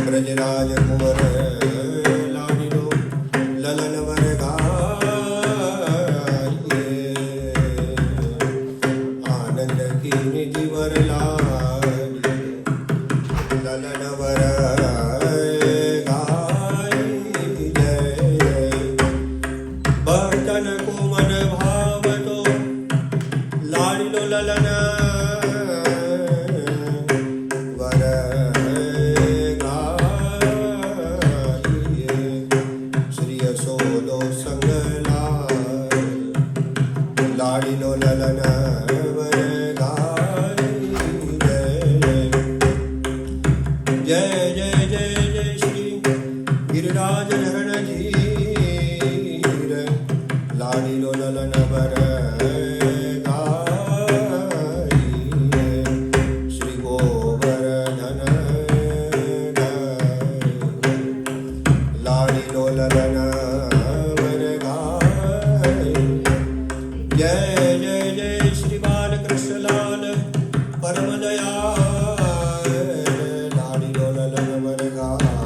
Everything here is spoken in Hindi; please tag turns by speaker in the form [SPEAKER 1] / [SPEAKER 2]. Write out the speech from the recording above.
[SPEAKER 1] ब्रजराज कुंवर लाडिलो ललन वर गाये आनंद की निधि वर लाडिलो ललन वर गाये भक्तन को मन भावतो लाडिलो ललन लाडिलो ललन वर गाये जय जय जय जय श्री गिरिराज धरण धीर लाडिलो ललन वर गाये श्री गोवर्धन लाडिलो ललन वर गाये जय जय जय श्री बालकृष्ण लाल परम दयाल लाडिलो ललन वर गाये